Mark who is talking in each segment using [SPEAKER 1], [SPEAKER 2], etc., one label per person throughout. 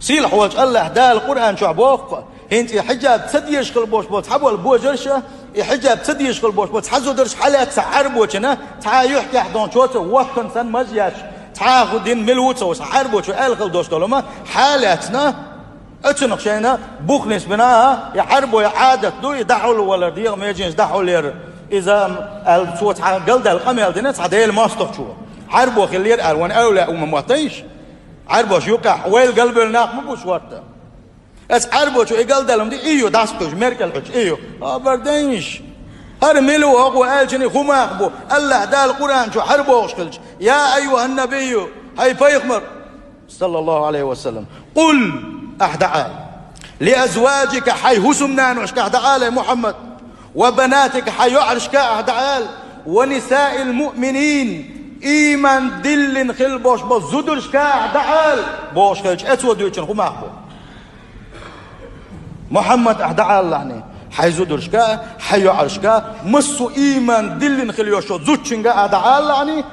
[SPEAKER 1] سيل حوالج الله دا القرآن شعبوق هنتي حجاب تسديش خل بوش بوت حبول بوجرشة حجاب تسديش خل بوش بوت حزو درش حالات سحر بوشنا تا يحكي حدون شوته وقتن سن مزياش تا خدين ملوته وسحر بوش الخل دوش دولما حالاتنا اتنق شينا بوخنس بناها يحربوا يعادت دو يدحوا ولا ديغ ما يجيش دحوا لير اذا الصوت قلد القمل دينات عديل ماستر شو حربوا خلير قال وان اولى ومموتيش حربوا شو يقع ويل قلب الناق مو بوشورته اس حربوا شو قلد لهم دي ايو داسكوش ميركل حج ايو بردينش هرملوا هو قال جني خما اخبو الله دا القران شو حربوا وشكلج يا ايها النبي هاي فيخمر صلى الله عليه وسلم قل أحدعال لأزواجك حي هسمنان وشك أحدعال يا محمد وبناتك حي يعرشك أحدعال ونساء المؤمنين إيمان دل خل بوش بزدرشك أحدعال بوش خلج أسود يوشن خما أخبو محمد أحدعال يعني حي زدرشك حي يعرشك مسو إيمان دل خل يوشو زدشنك أحدعال يعني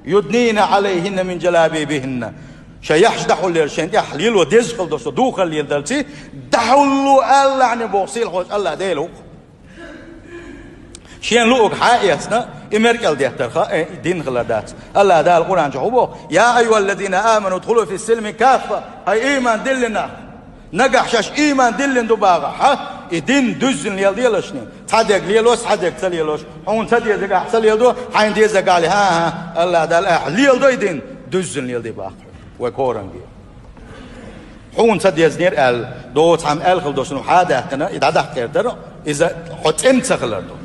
[SPEAKER 1] يدنين عليهن من جلابيبهن شيحش دحول ليرشين يحليل وديزخل دوسو دوخل ليل دلتي دحولو الله يعني بوصيل خوش الله ديلو شين لوك حائيتنا امريكال ديهتر دين خلادات الله دا القرآن جحوبو يا أيها الذين آمنوا ادخلوا في السلم كافة هاي إيمان دلنا نقح شاش إيمان دلن دباغة ها دين دزن ليل ديلشني تحدق ليلوس حدق تليلوش حون تديزق أحسن ليل دو حين ديزق علي ها الله دا الأح ليل دو دين دزن ليل دباغة وكورنجي حون تديز نير ال دوت عم الخل دوسنو حاده تنا اذا دحكر ترى اذا حتم تخلردو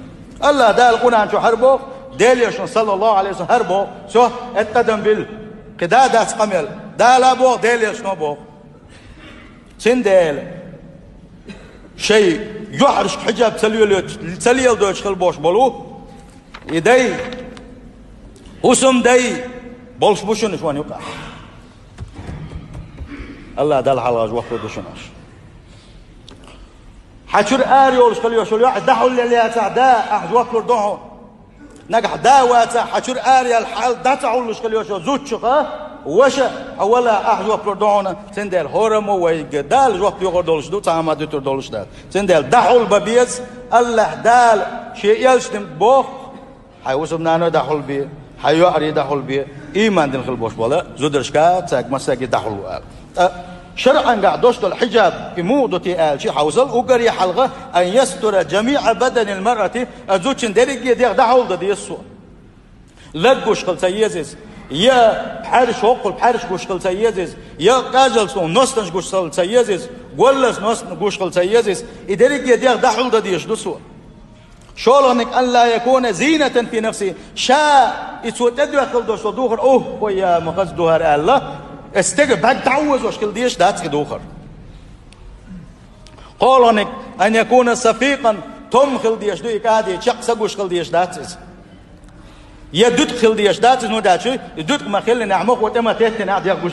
[SPEAKER 1] الله دا القران شو حربو ديليش صلى الله عليه وسلم حربو شو اتدم بال قدادات قمل دا لا بو ديليش نو بو سندل شيء يحرش حجاب تليل دوش خل بوش بولو يدي وسم دي بولش بوشن شوان يقع الله دل حلاج وقت دشناش حشر آريولش خليه شو الواحد دحول اللي تعدا أحد وقت لردوه نجح داوات حشر آري الحال ده تعولش خليه شو زوج شقة وش أولا أحد وقت لردوه سندل هرم ويجدال وقت يقدرش دو تعمد يتردولش ده سندل دحول ببيز الله دال شيء يلشتم بوخ حيوسم نانو دحول بيه حيو أري دحول بيه إيمان دين خل بوش ولا زودرش كات ساق مساجد دحول شرعا قاعد دوشت الحجاب يمودتي آل شي حوصل وقري حلقة أن يستر جميع بدن المرأة أزوجن درجة ديغ دحول دي السوء لقوش خل سيزيز يا بحارش وقل بحارش قوش خل سيزيز يا قاجل سون نوستنش قوش خل سيزيز قولس نوستن قوش خل سيزيز درجة ديغ دحول دي السوء شولنك أن لا يكون زينة في نفسه شاء يتودد خل دوش دوخر أوه ويا مغز دوهر الله استجب بعد تعوز وشكل ديش دات دوخر قولنك أن يكون صفيقا تم خل ديش دو يكادي شخص قوش خل ديش داتس يدد خل ديش داتس نو داتشي يدد ما خل نعمق وتما تهتنا عد يغوش